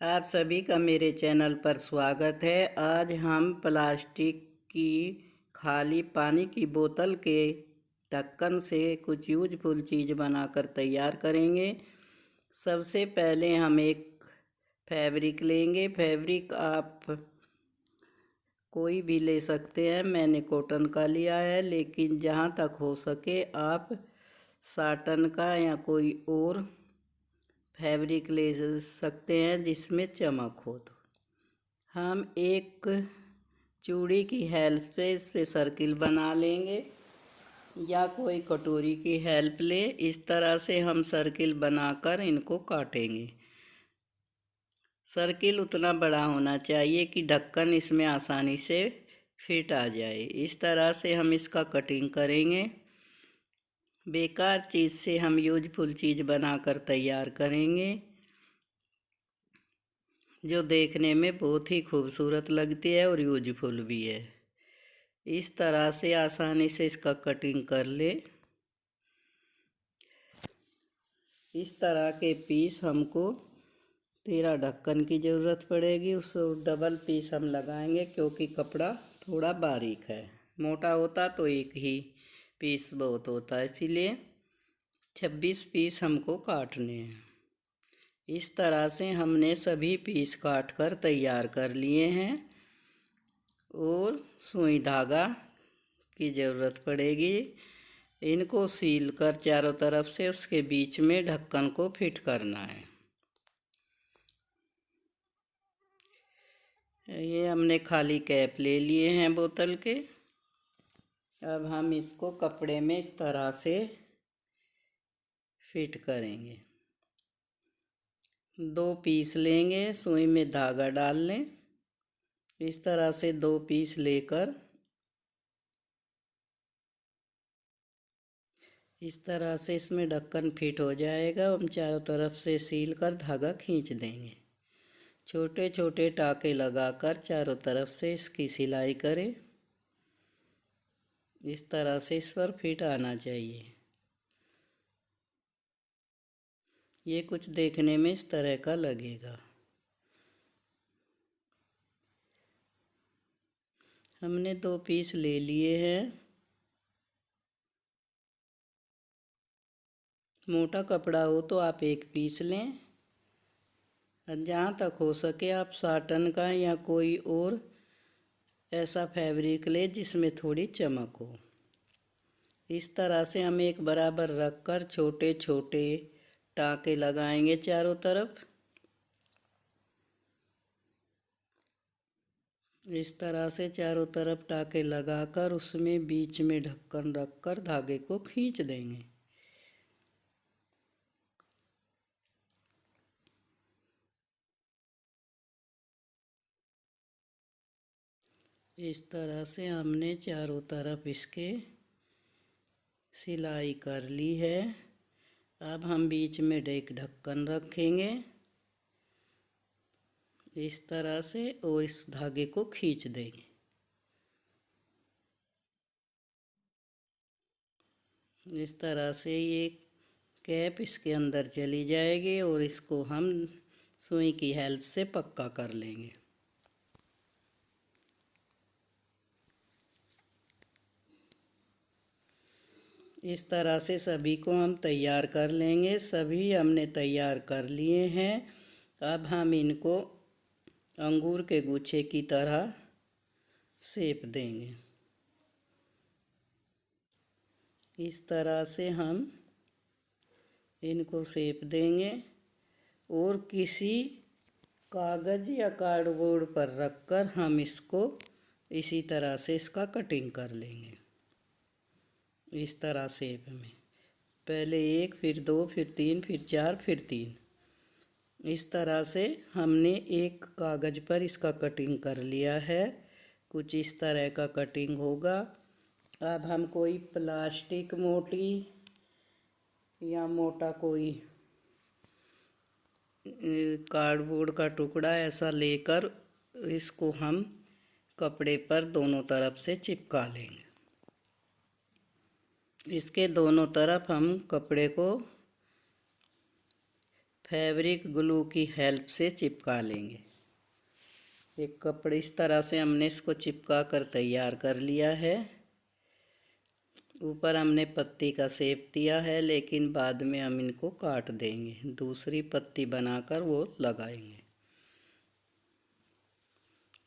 आप सभी का मेरे चैनल पर स्वागत है। आज हम प्लास्टिक की खाली पानी की बोतल के ढक्कन से कुछ यूजफुल चीज़ बनाकर तैयार करेंगे। सबसे पहले हम एक फैब्रिक लेंगे। फैब्रिक आप कोई भी ले सकते हैं, मैंने कॉटन का लिया है, लेकिन जहाँ तक हो सके आप साटन का या कोई और फैब्रिक ले सकते हैं जिसमें चमक हो। तो हम एक चूड़ी की हेल्प से इस पे सर्किल बना लेंगे या कोई कटोरी की हेल्प ले। इस तरह से हम सर्किल बनाकर इनको काटेंगे। सर्किल उतना बड़ा होना चाहिए कि ढक्कन इसमें आसानी से फिट आ जाए। इस तरह से हम इसका कटिंग करेंगे। बेकार चीज़ से हम यूजफुल चीज़ बनाकर तैयार करेंगे जो देखने में बहुत ही खूबसूरत लगती है और यूजफुल भी है। इस तरह से आसानी से इसका कटिंग कर ले। इस तरह के पीस हमको 13 ढक्कन की ज़रूरत पड़ेगी। उस डबल पीस हम लगाएंगे क्योंकि कपड़ा थोड़ा बारीक है। मोटा होता तो एक ही पीस बहुत होता है, इसीलिए 26 पीस हमको काटने हैं। इस तरह से हमने सभी पीस काट कर तैयार कर लिए हैं और सुई धागा की ज़रूरत पड़ेगी। इनको सील कर चारों तरफ से उसके बीच में ढक्कन को फिट करना है। ये हमने खाली कैप ले लिए हैं बोतल के। अब हम इसको कपड़े में इस तरह से फिट करेंगे। 2 पीस लेंगे, सुई में धागा डाल लें। इस तरह से 2 पीस लेकर इस तरह से इसमें ढक्कन फिट हो जाएगा। हम चारों तरफ से सील कर धागा खींच देंगे। छोटे छोटे टाके लगाकर चारों तरफ से इसकी सिलाई करें। इस तरह से इस पर फिट आना चाहिए। ये कुछ देखने में इस तरह का लगेगा। हमने 2 पीस ले लिए हैं। मोटा कपड़ा हो तो आप 1 पीस लें। जहाँ तक हो सके आप साटन का या कोई और ऐसा फैब्रिक ले जिसमें थोड़ी चमक हो। इस तरह से हम एक बराबर रखकर छोटे छोटे टाके लगाएंगे चारों तरफ। इस तरह से चारों तरफ टाके लगाकर उसमें बीच में ढक्कन रखकर धागे को खींच देंगे। इस तरह से हमने चारों तरफ इसके सिलाई कर ली है। अब हम बीच में एक ढक्कन रखेंगे इस तरह से और इस धागे को खींच देंगे। इस तरह से ये कैप इसके अंदर चली जाएगी और इसको हम सुई की हेल्प से पक्का कर लेंगे। इस तरह से सभी को हम तैयार कर लेंगे। सभी हमने तैयार कर लिए हैं। अब हम इनको अंगूर के गुच्छे की तरह शेप देंगे। इस तरह से हम इनको शेप देंगे और किसी कागज़ या कार्डबोर्ड पर रखकर हम इसको इसी तरह से इसका कटिंग कर लेंगे। इस तरह शेप में पहले 1, फिर 2, फिर 3, फिर 4, फिर 3। इस तरह से हमने एक कागज़ पर इसका कटिंग कर लिया है। कुछ इस तरह का कटिंग होगा। अब हम कोई प्लास्टिक मोटी या मोटा कोई कार्डबोर्ड का टुकड़ा ऐसा लेकर इसको हम कपड़े पर दोनों तरफ से चिपका लेंगे। इसके दोनों तरफ हम कपड़े को फैब्रिक ग्लू की हेल्प से चिपका लेंगे। एक कपड़े इस तरह से हमने इसको चिपका कर तैयार कर लिया है। ऊपर हमने पत्ती का शेप दिया है, लेकिन बाद में हम इनको काट देंगे, दूसरी पत्ती बनाकर वो लगाएंगे।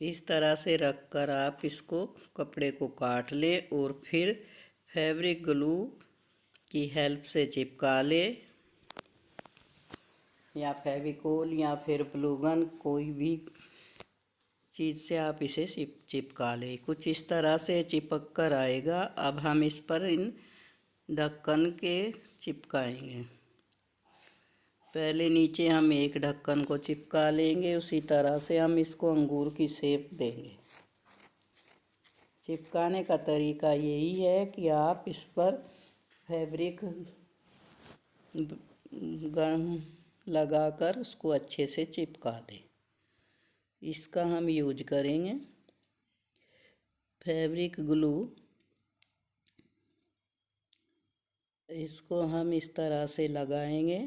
इस तरह से रखकर आप इसको कपड़े को काट लें और फिर फैब्रिक ग्लू की हेल्प से चिपका लें, या फेविकोल या फिर ग्लू गन, कोई भी चीज़ से आप इसे चिपका लें। कुछ इस तरह से चिपक कर आएगा। अब हम इस पर इन ढक्कन के चिपकाएंगे। पहले नीचे हम एक ढक्कन को चिपका लेंगे, उसी तरह से हम इसको अंगूर की शेप देंगे। चिपकाने का तरीका यही है कि आप इस पर फैब्रिक गन लगाकर उसको अच्छे से चिपका दें। इसका हम यूज करेंगे फैब्रिक ग्लू। इसको हम इस तरह से लगाएंगे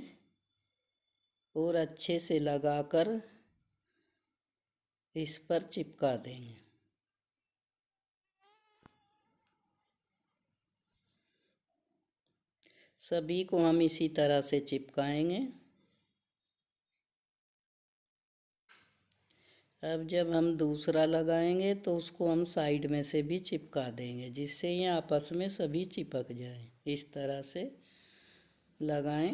और अच्छे से लगाकर इस पर चिपका देंगे। सभी को हम इसी तरह से चिपकाएंगे। अब जब हम दूसरा लगाएंगे तो उसको हम साइड में से भी चिपका देंगे, जिससे ये आपस में सभी चिपक जाएं। इस तरह से लगाएं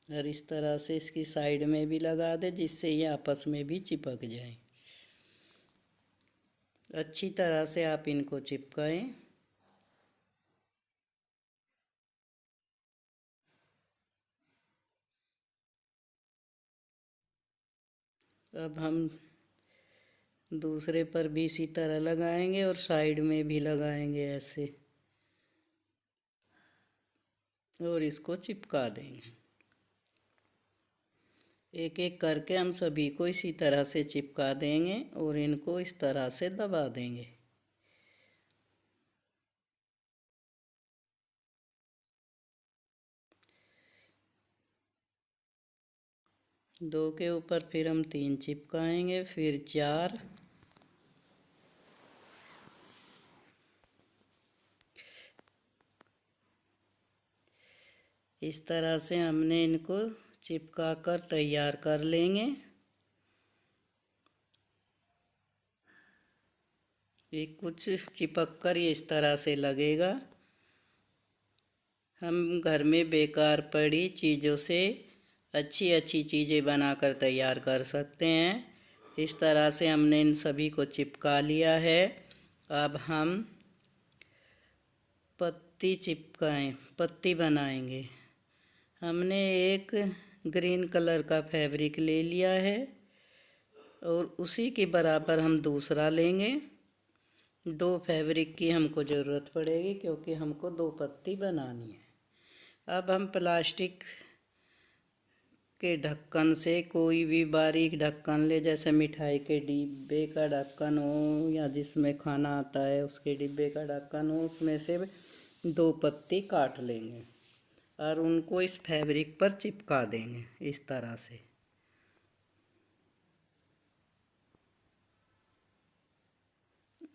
और इस तरह से इसकी साइड में भी लगा दें, जिससे ये आपस में भी चिपक जाएं। अच्छी तरह से आप इनको चिपकाएं। अब हम दूसरे पर भी इसी तरह लगाएंगे और साइड में भी लगाएंगे ऐसे, और इसको चिपका देंगे। एक एक करके हम सभी को इसी तरह से चिपका देंगे और इनको इस तरह से दबा देंगे। दो के ऊपर फिर हम 3 चिपकाएंगे, फिर 4, इस तरह से हमने इनको चिपका कर तैयार कर लेंगे। ये कुछ चिपक कर ये इस तरह से लगेगा। हम घर में बेकार पड़ी चीज़ों से अच्छी अच्छी चीज़ें बनाकर तैयार कर सकते हैं। इस तरह से हमने इन सभी को चिपका लिया है। अब हम पत्ती बनाएंगे। हमने एक ग्रीन कलर का फैब्रिक ले लिया है और उसी के बराबर हम दूसरा लेंगे। 2 फैब्रिक की हमको ज़रूरत पड़ेगी, क्योंकि हमको 2 पत्ती बनानी है। अब हम प्लास्टिक के ढक्कन से कोई भी बारीक ढक्कन ले, जैसे मिठाई के डिब्बे का ढक्कन हो या जिसमें खाना आता है उसके डिब्बे का ढक्कन हो, उसमें से 2 पत्ती काट लेंगे और उनको इस फैब्रिक पर चिपका देंगे इस तरह से।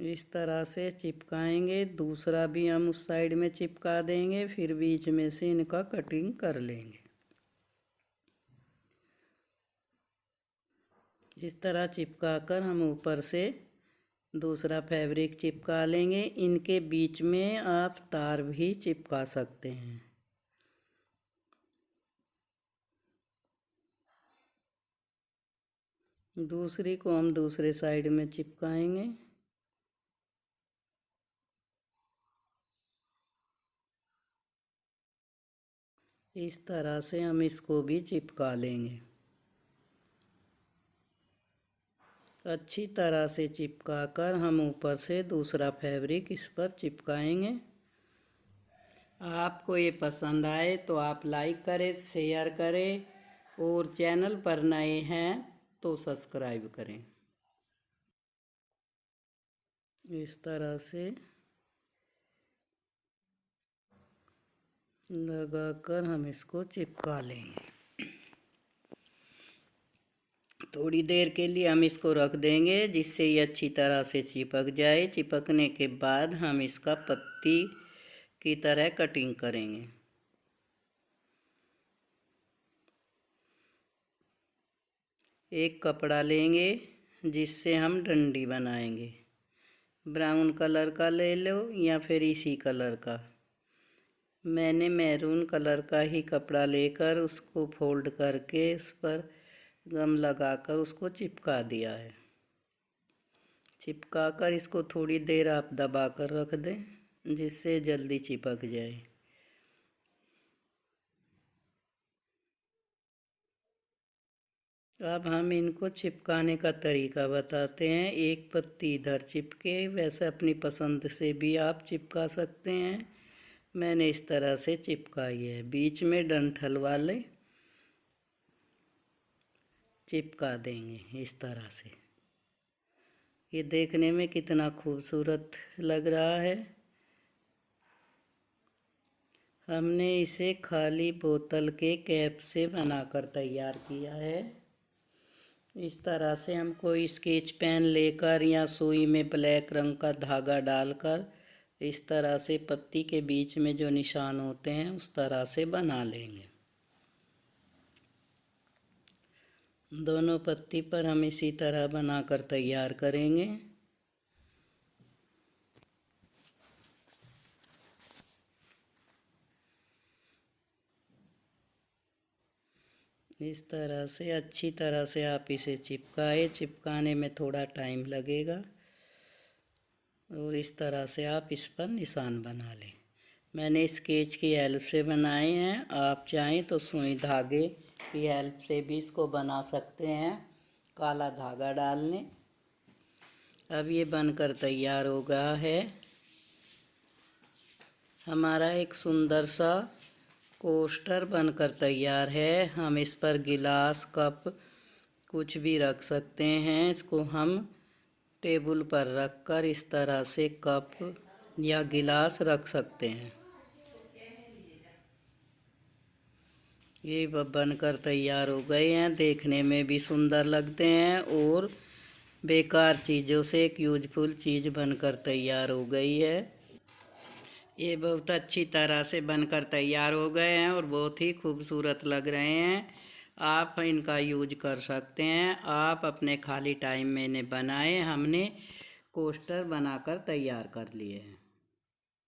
इस तरह से चिपकाएंगे। दूसरा भी हम उस साइड में चिपका देंगे, फिर बीच में से इनका कटिंग कर लेंगे। इस तरह चिपका कर हम ऊपर से दूसरा फैब्रिक चिपका लेंगे। इनके बीच में आप तार भी चिपका सकते हैं। दूसरी को हम दूसरे साइड में चिपकाएंगे। इस तरह से हम इसको भी चिपका लेंगे। अच्छी तरह से चिपका कर हम ऊपर से दूसरा फैब्रिक इस पर चिपकाएंगे। आपको ये पसंद आए तो आप लाइक करें, शेयर करें और चैनल पर नए हैं तो सब्सक्राइब करें। इस तरह से लगाकर हम इसको चिपका लेंगे। थोड़ी देर के लिए हम इसको रख देंगे जिससे ये अच्छी तरह से चिपक जाए। चिपकने के बाद हम इसका पत्ती की तरह कटिंग करेंगे। एक कपड़ा लेंगे जिससे हम डंडी बनाएंगे। ब्राउन कलर का ले लो या फिर इसी कलर का। मैंने मैरून कलर का ही कपड़ा लेकर उसको फोल्ड करके उस पर गम लगाकर उसको चिपका दिया है। चिपका कर इसको थोड़ी देर आप दबा कर रख दें जिससे जल्दी चिपक जाए। अब हम इनको चिपकाने का तरीका बताते हैं। एक पत्ती इधर चिपके, वैसे अपनी पसंद से भी आप चिपका सकते हैं। मैंने इस तरह से चिपकाई है। बीच में डंठल वाले चिपका देंगे इस तरह से। ये देखने में कितना खूबसूरत लग रहा है। हमने इसे खाली बोतल के कैप से बनाकर तैयार किया है। इस तरह से हम कोई स्केच पेन लेकर या सुई में ब्लैक रंग का धागा डालकर इस तरह से पत्ती के बीच में जो निशान होते हैं उस तरह से बना लेंगे। दोनों पत्ती पर हम इसी तरह बनाकर तैयार करेंगे। इस तरह से अच्छी तरह से आप इसे चिपकाए। चिपकाने में थोड़ा टाइम लगेगा और इस तरह से आप इस पर निशान बना लें। मैंने स्केच की हेल्प से बनाए हैं। आप चाहें तो सुई धागे की हेल्प से भी इसको बना सकते हैं, काला धागा डाल लें। अब ये बनकर तैयार हो गया है। हमारा एक सुंदर सा कोस्टर बनकर तैयार है। हम इस पर गिलास, कप कुछ भी रख सकते हैं। इसको हम टेबल पर रखकर इस तरह से कप या गिलास रख सकते हैं। ये बनकर तैयार हो गए हैं। देखने में भी सुंदर लगते हैं और बेकार चीज़ों से एक यूजफुल चीज़ बनकर तैयार हो गई है। ये बहुत अच्छी तरह से बनकर तैयार हो गए हैं और बहुत ही खूबसूरत लग रहे हैं। आप इनका यूज कर सकते हैं। आप अपने खाली टाइम में इन्हें बनाएं। हमने कोस्टर बनाकर तैयार कर लिए हैं।